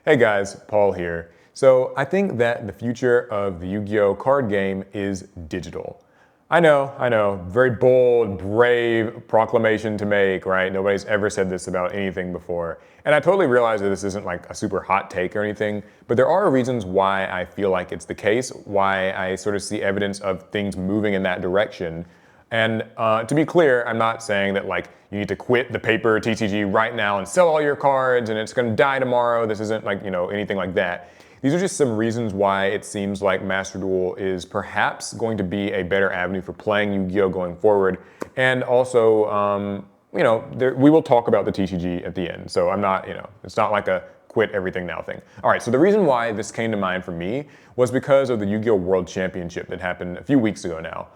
Hey guys, Paul here. So I think that the future of the Yu-Gi-Oh card game is digital. I know, very bold, brave proclamation to make, right? Nobody's ever said this about anything before. And I totally realize that this isn't like a super hot take or anything, but there are reasons why I feel like it's the case, why I sort of see evidence of things moving in that direction. And to be clear, I'm not saying that like you need to quit the paper TCG right now and sell all your cards and it's going to die tomorrow. This isn't like, anything like that. These are just some reasons why it seems like Master Duel is perhaps going to be a better avenue for playing Yu-Gi-Oh going forward. And also, we will talk about the TCG at the end. So I'm not, it's not like a quit everything now thing. All right, so the reason why this came to mind for me was because of the Yu-Gi-Oh World Championship that happened a few weeks ago now.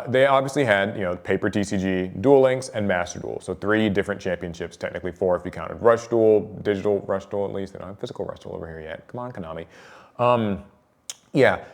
They obviously had, Paper TCG, Duel Links, and Master Duel. So 3 different championships, technically 4 if you counted Rush Duel, digital Rush Duel at least. They don't have physical Rush Duel over here yet. Come on, Konami.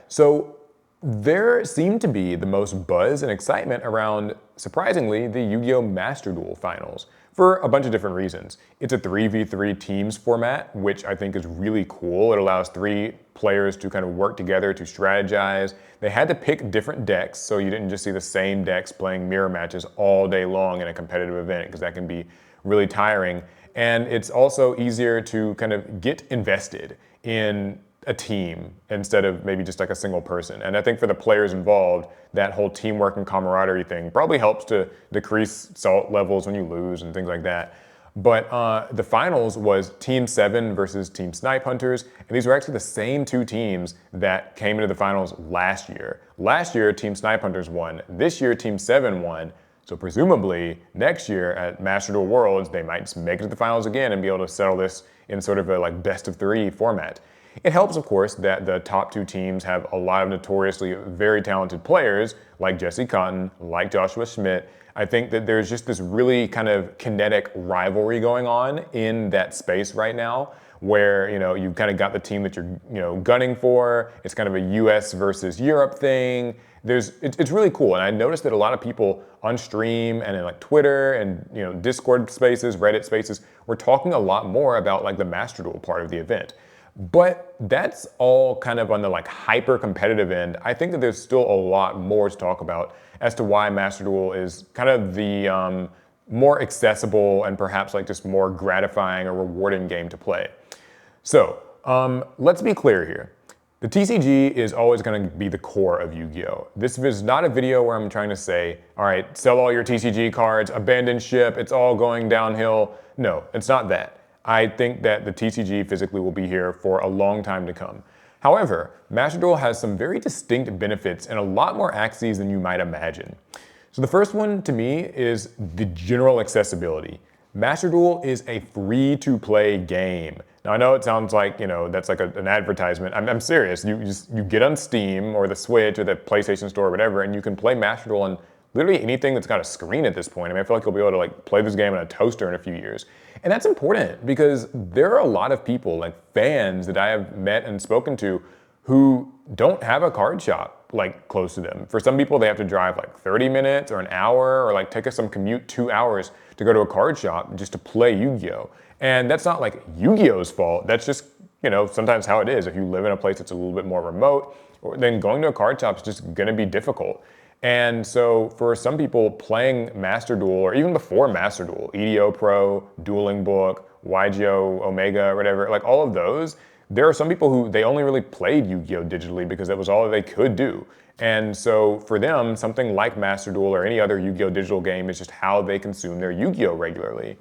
So there seemed to be the most buzz and excitement around, surprisingly, the Yu-Gi-Oh! Master Duel finals for a bunch of different reasons. It's a 3v3 teams format, which I think is really cool. It allows 3 players to kind of work together to strategize. They had to pick different decks, so you didn't just see the same decks playing mirror matches all day long in a competitive event, because that can be really tiring. And it's also easier to kind of get invested in a team instead of maybe just like a single person. And I think for the players involved, that whole teamwork and camaraderie thing probably helps to decrease salt levels when you lose and things like that. But the finals was Team 7 versus Team Snipe Hunters, and these were actually the same 2 teams that came into the finals last year. Last year, Team Snipe Hunters won. This year, Team 7 won. So presumably, next year at Master Duel Worlds, they might just make it to the finals again and be able to settle this in sort of a like best of 3 format. It helps, of course, that the top 2 teams have a lot of notoriously very talented players like Jesse Cotton, like Joshua Schmidt. I think that there's just this really kind of kinetic rivalry going on in that space right now where, you've kind of got the team that you're, gunning for. It's kind of a US versus Europe thing. It's really cool. And I noticed that a lot of people on stream and in like Twitter and, Discord spaces, Reddit spaces, were talking a lot more about like the Master Duel part of the event. But that's all kind of on the like hyper competitive end. I think that there's still a lot more to talk about as to why Master Duel is kind of the more accessible and perhaps like just more gratifying or rewarding game to play. So let's be clear here. The TCG is always going to be the core of Yu-Gi-Oh! This is not a video where I'm trying to say, all right, sell all your TCG cards, abandon ship, it's all going downhill. No, it's not that. I think that the TCG physically will be here for a long time to come. However, Master Duel has some very distinct benefits and a lot more axes than you might imagine. So the first one to me is the general accessibility. Master Duel is a free-to-play game. Now I know it sounds like, that's like an advertisement. I'm serious. You get on Steam or the Switch or the PlayStation Store or whatever, and you can play Master Duel on literally anything that's got a screen at this point. I mean, I feel like you'll be able to like play this game on a toaster in a few years. And that's important because there are a lot of people, like fans that I have met and spoken to, who don't have a card shop like close to them. For some people, they have to drive like 30 minutes or an hour or like take some commute 2 hours to go to a card shop just to play Yu-Gi-Oh! And that's not like Yu-Gi-Oh's fault. That's just, sometimes how it is. If you live in a place that's a little bit more remote, then going to a card shop is just gonna be difficult. And so for some people playing Master Duel, or even before Master Duel, EDO Pro, Dueling Book, YGO Omega, whatever, like all of those, there are some people who they only really played Yu-Gi-Oh! Digitally because that was all they could do. And so for them, something like Master Duel or any other Yu-Gi-Oh! Digital game is just how they consume their Yu-Gi-Oh! Regularly.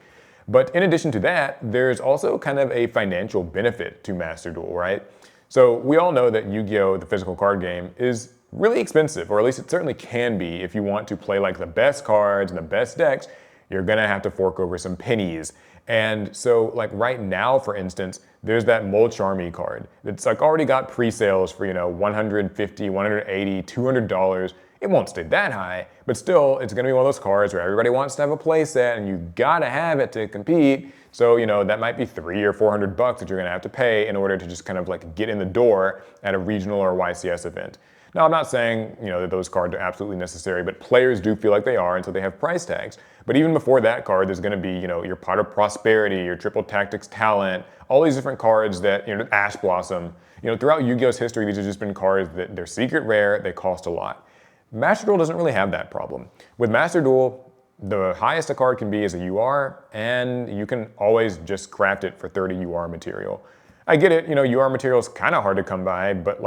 But in addition to that, there's also kind of a financial benefit to Master Duel, right? So we all know that Yu-Gi-Oh! The physical card game is really expensive, or at least it certainly can be. If you want to play like the best cards and the best decks, you're gonna have to fork over some pennies. And so like right now, for instance, there's that Molcharmy card that's like already got pre-sales for, $150, $180, $200. It won't stay that high, but still it's gonna be one of those cards where everybody wants to have a play set and you gotta have it to compete. So, that might be $300 or $400 that you're gonna have to pay in order to just kind of like get in the door at a regional or YCS event. Now, I'm not saying, that those cards are absolutely necessary, but players do feel like they are, and so they have price tags. But even before that card, there's going to be, your Pot of Prosperity, your Triple Tactics Talent, all these different cards that, Ash Blossom. Throughout Yu-Gi-Oh's history, these have just been cards that they're secret rare, they cost a lot. Master Duel doesn't really have that problem. With Master Duel, the highest a card can be is a UR, and you can always just craft it for 30 UR material. I get it, UR material is kind of hard to come by, but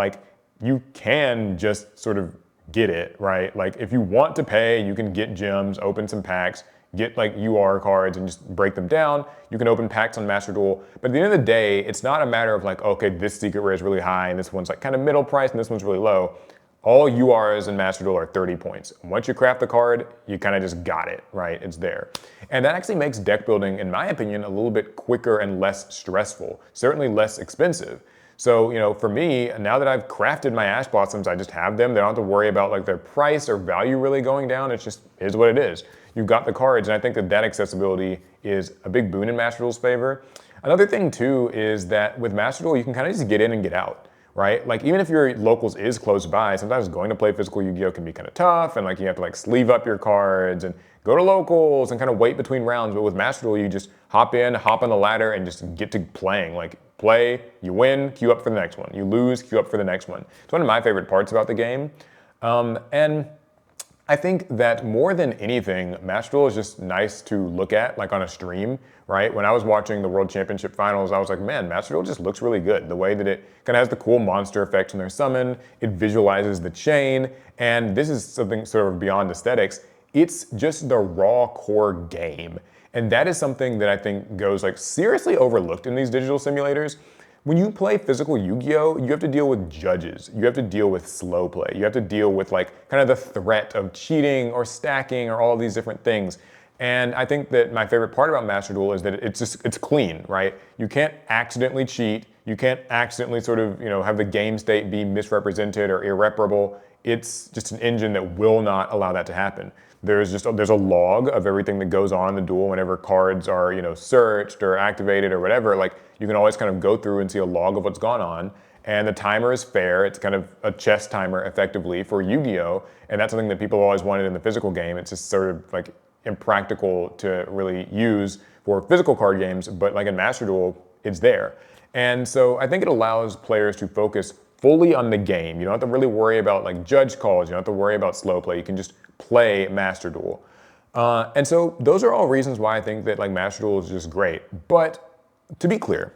you can just sort of get it, right? Like if you want to pay, you can get gems, open some packs, get UR cards and just break them down. You can open packs on Master Duel. But at the end of the day, it's not a matter of okay, this secret rare is really high and this one's kind of middle price and this one's really low. All URs in Master Duel are 30 points. Once you craft the card, you kind of just got it, right? It's there. And that actually makes deck building, in my opinion, a little bit quicker and less stressful, certainly less expensive. So, for me, now that I've crafted my Ash Blossoms, I just have them. They don't have to worry about their price or value really going down. It's just is what it is. You've got the cards, and I think that accessibility is a big boon in Master Duel's favor. Another thing too is that with Master Duel, you can kind of just get in and get out, right? Even if your locals is close by, sometimes going to play physical Yu-Gi-Oh can be kind of tough, and you have to sleeve up your cards and go to locals and kind of wait between rounds. But with Master Duel, you just hop on the ladder and just get to playing. Play, you win, queue up for the next one. You lose, queue up for the next one. It's one of my favorite parts about the game. And I think that more than anything, Master Duel is just nice to look at, on a stream, right? When I was watching the World Championship Finals, I was like, man, Master Duel just looks really good. The way that it kind of has the cool monster effects when they're summoned, it visualizes the chain, and this is something sort of beyond aesthetics. It's just the raw core game. And that is something that I think goes seriously overlooked in these digital simulators. When you play physical Yu-Gi-Oh, you have to deal with judges. You have to deal with slow play. You have to deal with kind of the threat of cheating or stacking or all these different things. And I think that my favorite part about Master Duel is that it's clean, right? You can't accidentally cheat. You can't accidentally sort of, have the game state be misrepresented or irreparable. It's just an engine that will not allow that to happen. There's a log of everything that goes on in the duel whenever cards are, searched or activated or whatever. You can always kind of go through and see a log of what's gone on. And the timer is fair. It's kind of a chess timer effectively for Yu-Gi-Oh! And that's something that people always wanted in the physical game. It's just sort of impractical to really use for physical card games, but in Master Duel, it's there. And so I think it allows players to focus fully on the game. You don't have to really worry about judge calls. You don't have to worry about slow play. You can just play Master Duel. And so those are all reasons why I think that Master Duel is just great. But to be clear,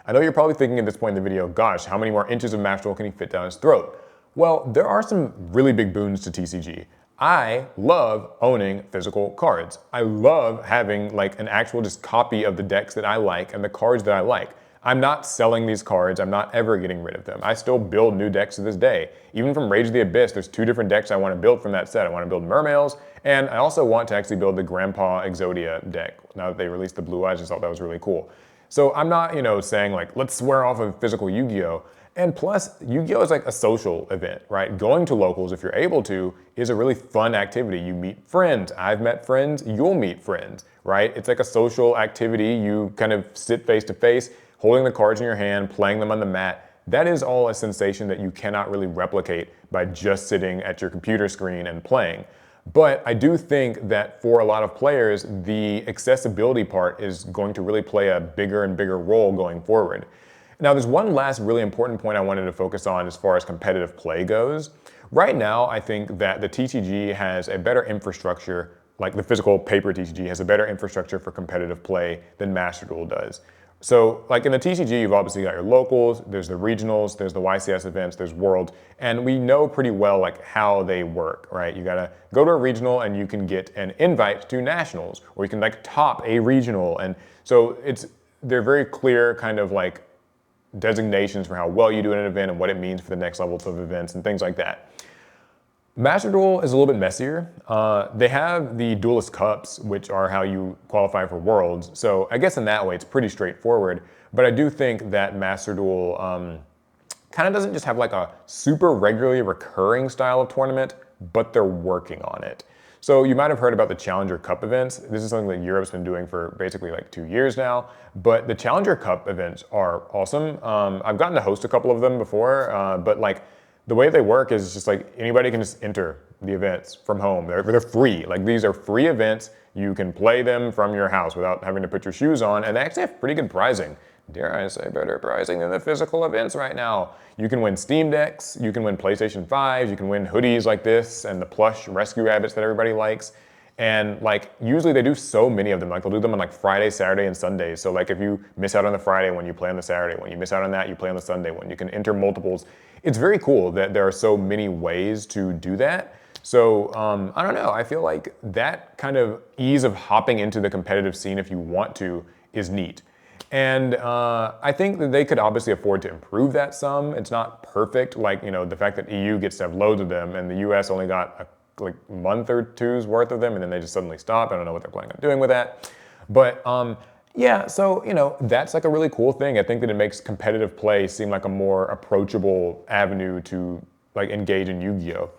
I know you're probably thinking at this point in the video, gosh, how many more inches of Master Duel can he fit down his throat? Well, there are some really big boons to TCG. I love owning physical cards. I love having an actual just copy of the decks that I like and the cards that I like. I'm not selling these cards. I'm not ever getting rid of them. I still build new decks to this day. Even from Rage of the Abyss, there's 2 different decks I want to build from that set. I want to build Mermails, and I also want to actually build the Grandpa Exodia deck. Now that they released the Blue Eyes, I just thought that was really cool. So I'm not, saying let's swear off of physical Yu-Gi-Oh! And plus, Yu-Gi-Oh! Is a social event, right? Going to locals, if you're able to, is a really fun activity. You meet friends. I've met friends. You'll meet friends, right? It's a social activity. You kind of sit face to face, holding the cards in your hand, playing them on the mat. That is all a sensation that you cannot really replicate by just sitting at your computer screen and playing. But I do think that for a lot of players, the accessibility part is going to really play a bigger and bigger role going forward. Now, there's one last really important point I wanted to focus on as far as competitive play goes. Right now, I think that the TCG has a better infrastructure, the physical paper TCG has a better infrastructure for competitive play than Master Duel does. So in the TCG, you've obviously got your locals, there's the regionals, there's the YCS events, there's Worlds, and we know pretty well how they work, right? You gotta go to a regional and you can get an invite to nationals, or you can top a regional. And so they're very clear kind of designations for how well you do in an event and what it means for the next levels of events and things like that. Master Duel is a little bit messier. They have the Duelist Cups, which are how you qualify for Worlds. So I guess in that way, it's pretty straightforward. But I do think that Master Duel kind of doesn't just have a super regularly recurring style of tournament, but they're working on it. So you might have heard about the Challenger Cup events. This is something that Europe's been doing for basically 2 years now. But the Challenger Cup events are awesome. I've gotten to host a couple of them before, but the way they work is just like anybody can just enter the events from home. They're free. Like these are free events. You can play them from your house without having to put your shoes on, and they actually have pretty good pricing. Dare I say better pricing than the physical events right now. You can win Steam Decks, you can win PlayStation 5s, you can win hoodies like this and the plush Rescue Rabbits that everybody likes. And like usually they do so many of them, like they'll do them on like Friday, Saturday, and Sundays. So like if you miss out on the Friday one, you play on the Saturday one. You miss out on that, you play on the Sunday one. You can enter multiples. It's very cool that there are so many ways to do that. So I don't know, I feel like that kind of ease of hopping into the competitive scene if you want to is neat. And I think that they could obviously afford to improve that some. It's not perfect, like, you know, the fact that EU gets to have loads of them and the US only got like month or two's worth of them and then they just suddenly stop. I don't know what they're planning on doing with that. But yeah, so, you know, that's like a really cool thing. I think that it makes competitive play seem like a more approachable avenue to like engage in Yu-Gi-Oh!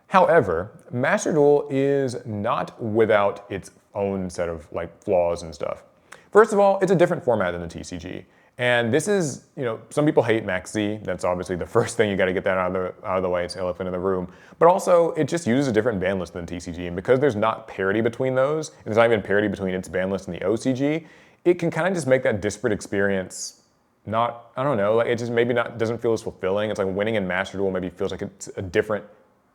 However, Master Duel is not without its own set of like flaws and stuff. First of all, it's a different format than the TCG. And this is, you know, some people hate Maxx C. That's obviously the first thing you got to get that out of the way. It's the elephant in the room. But also, it just uses a different ban list than TCG. And because there's not parity between those, and there's not even parity between its ban list and the OCG, it can kind of just make that disparate experience not, I don't know, like it just maybe not doesn't feel as fulfilling. It's like winning in Master Duel maybe feels like it's a different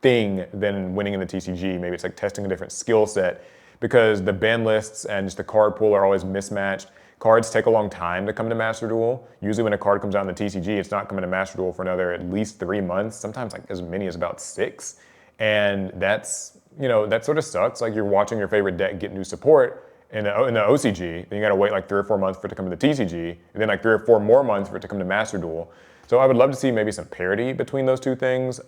thing than winning in the TCG. Maybe it's like testing a different skill set because the ban lists and just the card pool are always mismatched. Cards take a long time to come to Master Duel. Usually when a card comes out in the TCG, it's not coming to Master Duel for another at least 3 months, sometimes like as many as about 6. And that's, you know, that sort of sucks. Like you're watching your favorite deck get new support in the OCG, then you gotta wait like 3 or 4 months for it to come to the TCG, and then like 3 or 4 more months for it to come to Master Duel. So I would love to see maybe some parity between those two things.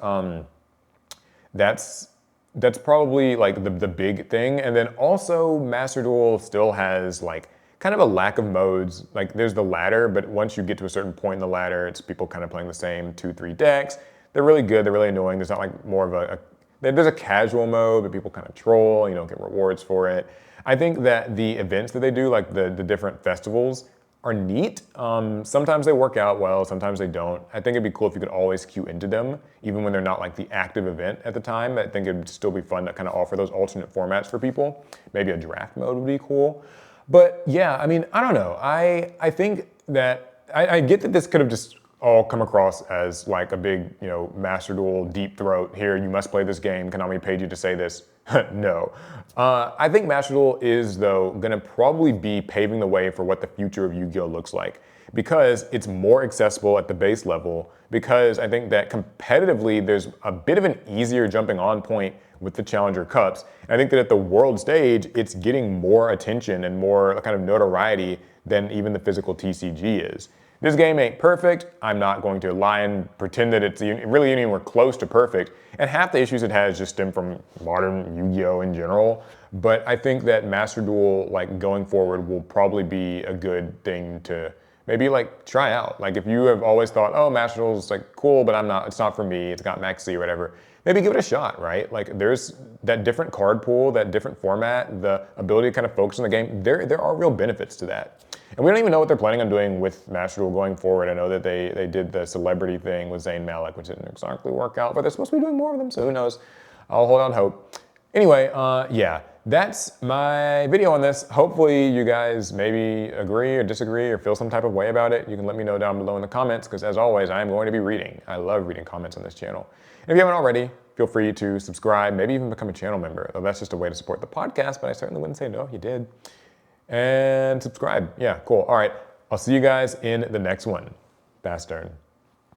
That's probably like the big thing. And then also Master Duel still has like kind of a lack of modes. Like there's the ladder, but once you get to a certain point in the ladder, it's people kind of playing the same 2-3 decks. They're really good, they're really annoying. There's not like more of there's a casual mode, but people kind of troll, you don't get rewards for it. I think that the events that they do, like the different festivals, are neat. Sometimes they work out well, sometimes they don't. I think it'd be cool if you could always queue into them, even when they're not like the active event at the time. I think it'd still be fun to kind of offer those alternate formats for people. Maybe a draft mode would be cool. But yeah, I mean, I don't know. I think that, I get that this could have just all come across as like a big, you know, Master Duel deep throat. Here, you must play this game. Konami paid you to say this. No. I think Master Duel is, though, gonna probably be paving the way for what the future of Yu-Gi-Oh! Looks like, because it's more accessible at the base level, because I think that competitively there's a bit of an easier jumping on point with the Challenger Cups. And I think that at the world stage, it's getting more attention and more kind of notoriety than even the physical TCG is. This game ain't perfect. I'm not going to lie and pretend that it's really anywhere close to perfect. And half the issues it has just stem from modern Yu-Gi-Oh! In general. But I think that Master Duel, like going forward, will probably be a good thing to maybe like try out. Like if you have always thought, oh, Master Duel is like cool, but it's not for me. It's got Maxx C or whatever. Maybe give it a shot, right? Like there's that different card pool, that different format, the ability to kind of focus on the game. There are real benefits to that. And we don't even know what they're planning on doing with Master Duel going forward. I know that they did the celebrity thing with Zayn Malik, which didn't exactly work out, but they're supposed to be doing more of them, so who knows? I'll hold on hope. Anyway, yeah, that's my video on this. Hopefully you guys maybe agree or disagree or feel some type of way about it. You can let me know down below in the comments, because as always, I am going to be reading. I love reading comments on this channel. And if you haven't already, feel free to subscribe, maybe even become a channel member. Though that's just a way to support the podcast, but I certainly wouldn't say no if you did. And subscribe. Yeah, cool. All right. I'll see you guys in the next one. Fast turn.